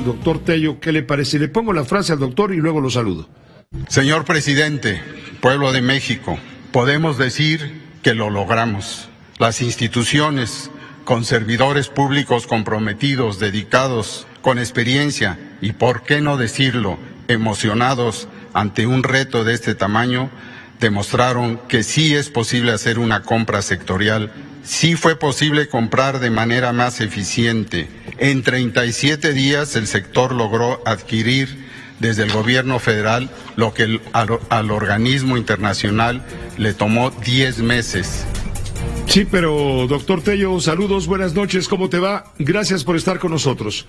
Doctor Tello, ¿qué le parece? Le pongo la frase al doctor y luego lo saludo. Señor presidente, pueblo de México, podemos decir que lo logramos. Las instituciones, con servidores públicos comprometidos, dedicados, con experiencia y, por qué no decirlo, emocionados ante un reto de este tamaño, demostraron que sí es posible hacer una compra sectorial, sí fue posible comprar de manera más eficiente. En 37 días el sector logró adquirir desde el gobierno federal lo que al organismo internacional le tomó 10 meses. Sí, pero doctor Tello, saludos, buenas noches, ¿cómo te va? Gracias por estar con nosotros.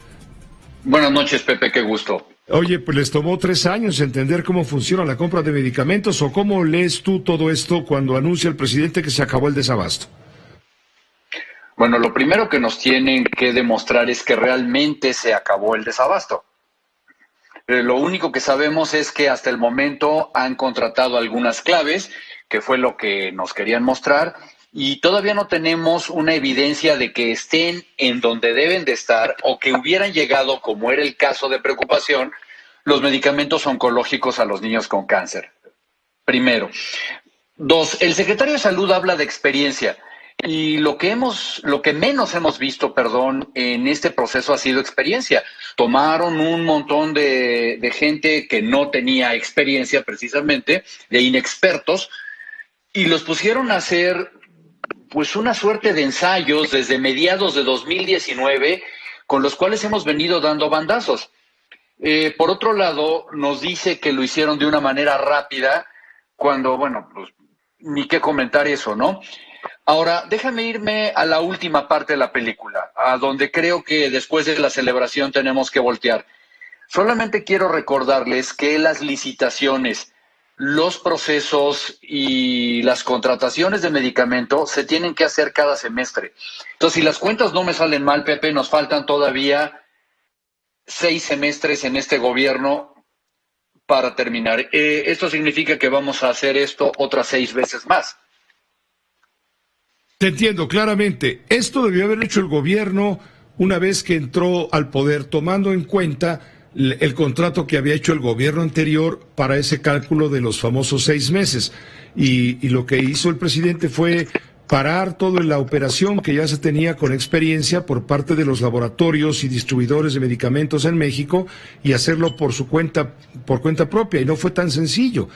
Buenas noches, Pepe, qué gusto. Oye, pues les tomó 3 años entender cómo funciona la compra de medicamentos, ¿o cómo lees tú todo esto cuando anuncia el presidente que se acabó el desabasto? Bueno, lo primero que nos tienen que demostrar es que realmente se acabó el desabasto. Lo único que sabemos es que hasta el momento han contratado algunas claves, que fue lo que nos querían mostrar, y todavía no tenemos una evidencia de que estén en donde deben de estar o que hubieran llegado, como era el caso de preocupación, los medicamentos oncológicos a los niños con cáncer. Primero. 2, el secretario de Salud habla de experiencia. Y lo que menos hemos visto, en este proceso ha sido experiencia. Tomaron un montón de gente que no tenía experiencia precisamente, de inexpertos, y los pusieron a hacer pues una suerte de ensayos desde mediados de 2019, con los cuales hemos venido dando bandazos. Por otro lado, nos dice que lo hicieron de una manera rápida, cuando, bueno, pues ni qué comentar eso, ¿no? Ahora, déjame irme a la última parte de la película, a donde creo que después de la celebración tenemos que voltear. Solamente quiero recordarles que las licitaciones, los procesos y las contrataciones de medicamentos se tienen que hacer cada semestre. Entonces, si las cuentas no me salen mal, Pepe, nos faltan todavía 6 semestres en este gobierno para terminar. Esto significa que vamos a hacer esto otras 6 veces más. Te entiendo claramente. Esto debió haber hecho el gobierno una vez que entró al poder, tomando en cuenta el contrato que había hecho el gobierno anterior para ese cálculo de los famosos 6 meses. Y lo que hizo el presidente fue parar toda la operación que ya se tenía con experiencia por parte de los laboratorios y distribuidores de medicamentos en México y hacerlo por cuenta propia. Y no fue tan sencillo.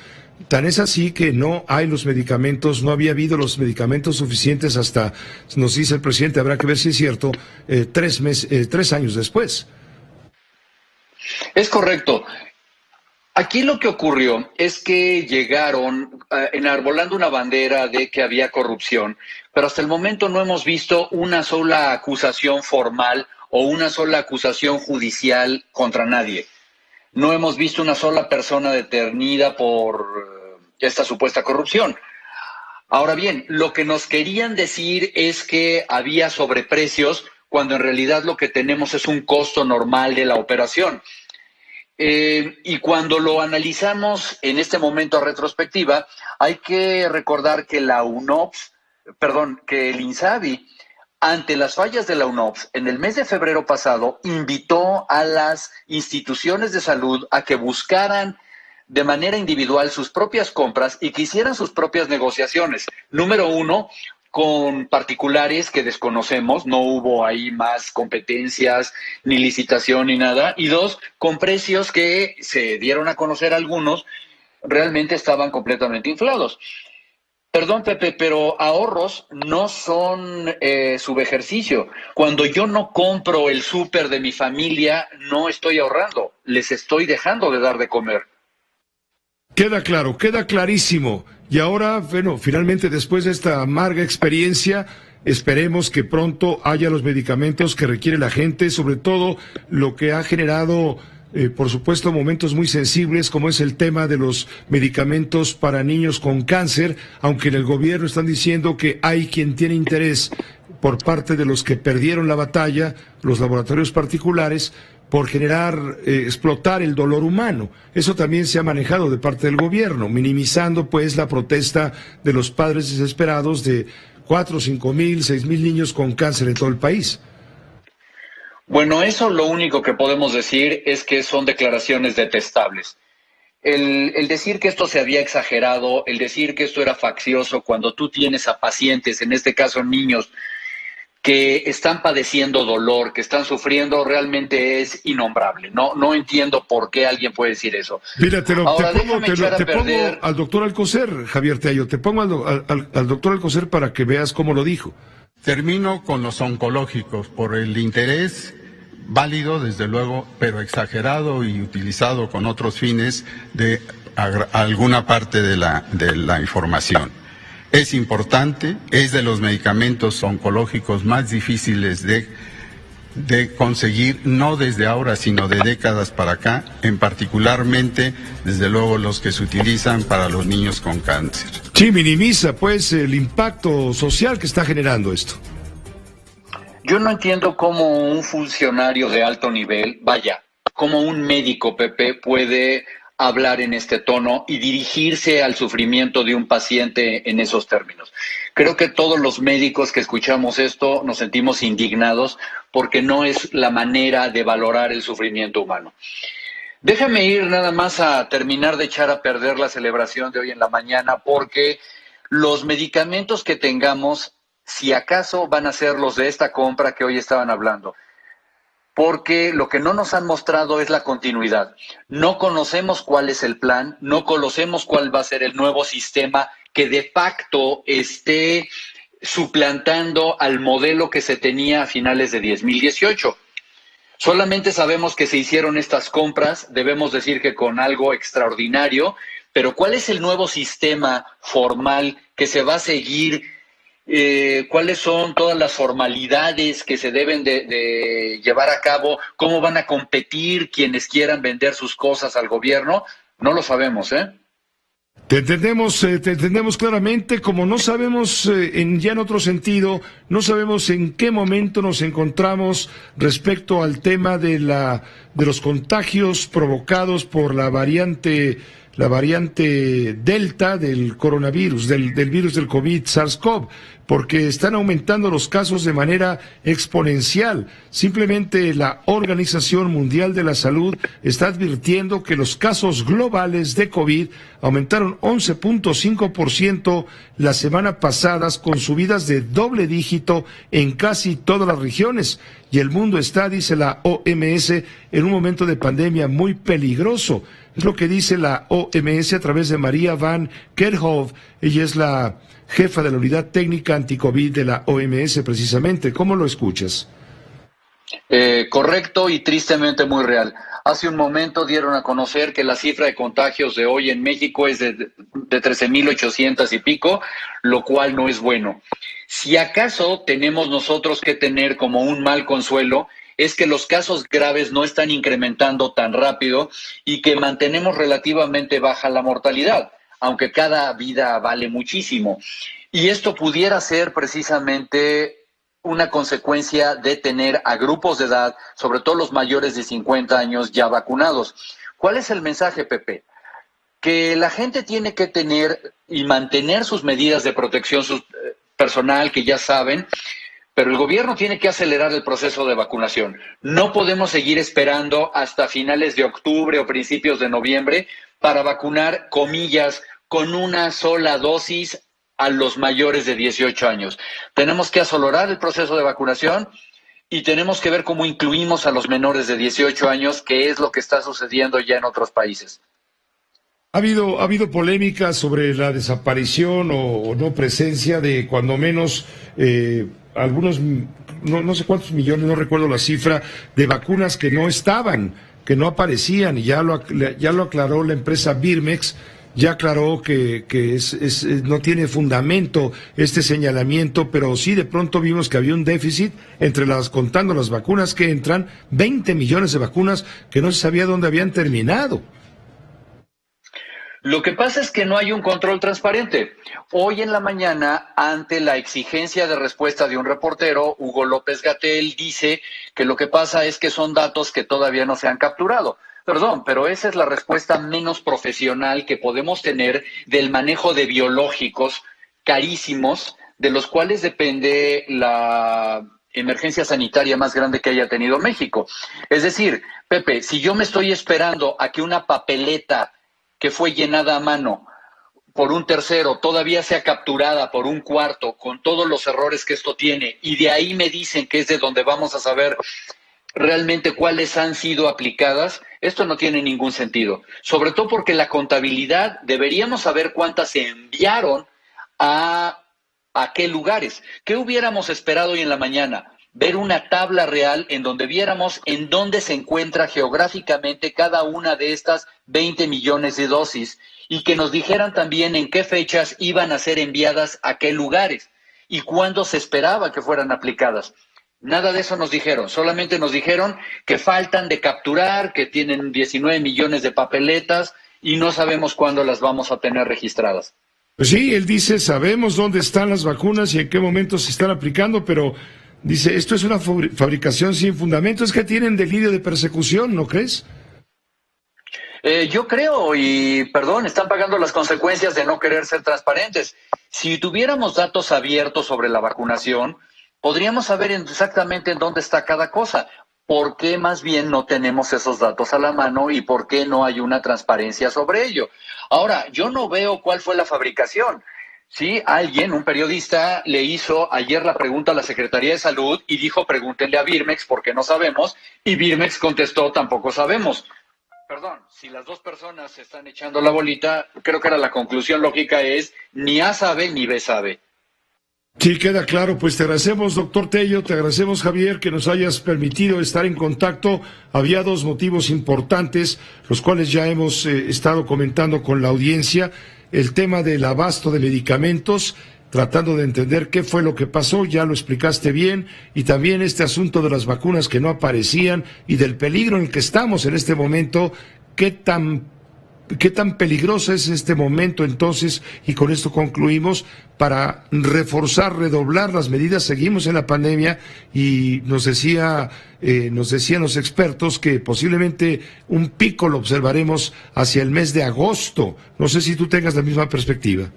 Tan es así que no hay los medicamentos, no había habido los medicamentos suficientes hasta, nos dice el presidente, habrá que ver si es cierto, 3 años después. Es correcto. Aquí lo que ocurrió es que llegaron enarbolando una bandera de que había corrupción, pero hasta el momento no hemos visto una sola acusación formal o una sola acusación judicial contra nadie. No hemos visto una sola persona detenida por esta supuesta corrupción. Ahora bien, lo que nos querían decir es que había sobreprecios cuando en realidad lo que tenemos es un costo normal de la operación. Y cuando lo analizamos en este momento a retrospectiva, hay que recordar que que el INSABI, ante las fallas de la UNOPS, en el mes de febrero pasado, invitó a las instituciones de salud a que buscaran de manera individual sus propias compras y que hicieran sus propias negociaciones. Número 1, con particulares que desconocemos, no hubo ahí más competencias, ni licitación, ni nada. Y 2, con precios que se dieron a conocer algunos, realmente estaban completamente inflados. Perdón, Pepe, pero ahorros no son subejercicio. Cuando yo no compro el súper de mi familia, no estoy ahorrando, les estoy dejando de dar de comer. Queda claro, queda clarísimo. Y ahora, bueno, finalmente después de esta amarga experiencia, esperemos que pronto haya los medicamentos que requiere la gente, sobre todo lo que ha generado, por supuesto, momentos muy sensibles, como es el tema de los medicamentos para niños con cáncer, aunque en el gobierno están diciendo que hay quien tiene interés por parte de los que perdieron la batalla, los laboratorios particulares, por explotar el dolor humano. Eso también se ha manejado de parte del gobierno, minimizando pues la protesta de los padres desesperados de 4, 5 mil, 6 mil niños con cáncer en todo el país. Bueno, eso lo único que podemos decir es que son declaraciones detestables. El decir que esto se había exagerado, el decir que esto era faccioso, cuando tú tienes a pacientes, en este caso niños, que están padeciendo dolor, que están sufriendo, realmente es innombrable. No entiendo por qué alguien puede decir eso. Mira, te pongo perder... al doctor Alcocer, Javier Tello, te pongo al doctor Alcocer para que veas cómo lo dijo. Termino con los oncológicos por el interés válido, desde luego, pero exagerado y utilizado con otros fines de alguna parte de la información. Es importante, es de los medicamentos oncológicos más difíciles de conseguir, no desde ahora, sino de décadas para acá, en particularmente, desde luego, los que se utilizan para los niños con cáncer. Sí, minimiza pues el impacto social que está generando esto. Yo no entiendo cómo un funcionario de alto nivel, cómo un médico, Pepe, puede hablar en este tono y dirigirse al sufrimiento de un paciente en esos términos. Creo que todos los médicos que escuchamos esto nos sentimos indignados porque no es la manera de valorar el sufrimiento humano. Déjame ir nada más a terminar de echar a perder la celebración de hoy en la mañana, porque los medicamentos que tengamos, si acaso van a ser los de esta compra que hoy estaban hablando, porque lo que no nos han mostrado es la continuidad. No conocemos cuál es el plan, no conocemos cuál va a ser el nuevo sistema que de facto esté suplantando al modelo que se tenía a finales de 2018. Solamente sabemos que se hicieron estas compras, debemos decir que con algo extraordinario, pero ¿cuál es el nuevo sistema formal que se va a seguir? ¿Cuáles son todas las formalidades que se deben de llevar a cabo? ¿Cómo van a competir quienes quieran vender sus cosas al gobierno? No lo sabemos, ¿eh? Te entendemos claramente, como no sabemos, ya en otro sentido, no sabemos en qué momento nos encontramos respecto al tema de los contagios provocados por la variante Delta del coronavirus, del virus del COVID, SARS-CoV, porque están aumentando los casos de manera exponencial. Simplemente la Organización Mundial de la Salud está advirtiendo que los casos globales de COVID aumentaron 11.5% la semana pasada, con subidas de doble dígito en casi todas las regiones. Y el mundo está, dice la OMS, en un momento de pandemia muy peligroso. Es lo que dice la OMS a través de María Van Kerkhove. Ella es la jefa de la unidad técnica anticovid de la OMS, precisamente. ¿Cómo lo escuchas? Correcto y tristemente muy real. Hace un momento dieron a conocer que la cifra de contagios de hoy en México es de 13,800 y pico, lo cual no es bueno. Si acaso tenemos nosotros que tener como un mal consuelo, es que los casos graves no están incrementando tan rápido y que mantenemos relativamente baja la mortalidad, aunque cada vida vale muchísimo. Y esto pudiera ser precisamente una consecuencia de tener a grupos de edad, sobre todo los mayores de 50 años, ya vacunados. ¿Cuál es el mensaje, Pepe? Que la gente tiene que tener y mantener sus medidas de protección personal, que ya saben, pero el gobierno tiene que acelerar el proceso de vacunación. No podemos seguir esperando hasta finales de octubre o principios de noviembre para vacunar, comillas, con una sola dosis a los mayores de 18 años. Tenemos que acelerar el proceso de vacunación y tenemos que ver cómo incluimos a los menores de 18 años, que es lo que está sucediendo ya en otros países. Ha habido polémica sobre la desaparición o no presencia de cuando menos algunos, no sé cuántos millones, no recuerdo la cifra, de vacunas que no estaban, que no aparecían, y ya lo aclaró la empresa Birmex. Ya aclaró que no tiene fundamento este señalamiento, pero sí de pronto vimos que había un déficit contando las vacunas que entran, 20 millones de vacunas que no se sabía dónde habían terminado. Lo que pasa es que no hay un control transparente. Hoy en la mañana, ante la exigencia de respuesta de un reportero, Hugo López-Gatell dice que lo que pasa es que son datos que todavía no se han capturado. Perdón, pero esa es la respuesta menos profesional que podemos tener del manejo de biológicos carísimos, de los cuales depende emergencia sanitaria más grande que haya tenido México. Es decir, Pepe, si yo me estoy esperando a que una papeleta que fue llenada a mano por un tercero todavía sea capturada por un cuarto con todos los errores que esto tiene, y de ahí me dicen que es de donde vamos a saber realmente cuáles han sido aplicadas, esto no tiene ningún sentido. Sobre todo porque la contabilidad, deberíamos saber cuántas se enviaron a qué lugares. ¿Qué hubiéramos esperado hoy en la mañana? Ver una tabla real en donde viéramos en dónde se encuentra geográficamente cada una de estas 20 millones de dosis, y que nos dijeran también en qué fechas iban a ser enviadas a qué lugares y cuándo se esperaba que fueran aplicadas. Nada de eso nos dijeron, solamente nos dijeron que faltan de capturar, que tienen 19 millones de papeletas y no sabemos cuándo las vamos a tener registradas. Pues sí, él dice, sabemos dónde están las vacunas y en qué momento se están aplicando, pero dice, esto es una fabricación sin fundamento, es que tienen delirio de persecución, ¿no crees? Yo creo, y perdón, están pagando las consecuencias de no querer ser transparentes. Si tuviéramos datos abiertos sobre la vacunación, podríamos saber exactamente en dónde está cada cosa. ¿Por qué más bien no tenemos esos datos a la mano y por qué no hay una transparencia sobre ello? Ahora, yo no veo cuál fue la fabricación. Sí, alguien, un periodista, le hizo ayer la pregunta a la Secretaría de Salud y dijo, pregúntenle a Birmex porque no sabemos, y Birmex contestó, tampoco sabemos. Perdón, si las dos personas se están echando la bolita, creo que la conclusión lógica es ni A sabe ni B sabe. Sí, queda claro. Pues te agradecemos, doctor Tello, te agradecemos, Javier, que nos hayas permitido estar en contacto. Había dos motivos importantes, los cuales ya hemos estado comentando con la audiencia. El tema del abasto de medicamentos, tratando de entender qué fue lo que pasó, ya lo explicaste bien, y también este asunto de las vacunas que no aparecían y del peligro en el que estamos en este momento. ¿Qué tan peligroso es este momento entonces? Y con esto concluimos, para reforzar, redoblar las medidas. Seguimos en la pandemia y nos decían los expertos que posiblemente un pico lo observaremos hacia el mes de agosto. No sé si tú tengas la misma perspectiva.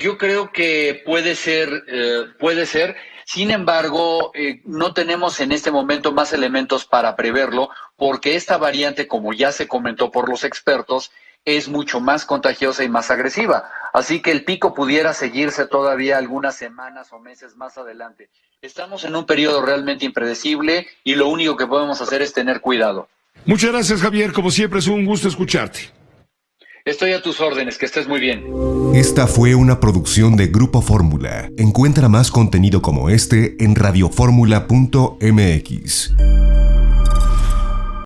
Yo creo que puede ser. Sin embargo, no tenemos en este momento más elementos para preverlo, porque esta variante, como ya se comentó por los expertos, es mucho más contagiosa y más agresiva. Así que el pico pudiera seguirse todavía algunas semanas o meses más adelante. Estamos en un periodo realmente impredecible y lo único que podemos hacer es tener cuidado. Muchas gracias, Javier. Como siempre, es un gusto escucharte. Estoy a tus órdenes, que estés muy bien. Esta fue una producción de Grupo Fórmula. Encuentra más contenido como este en radioformula.mx.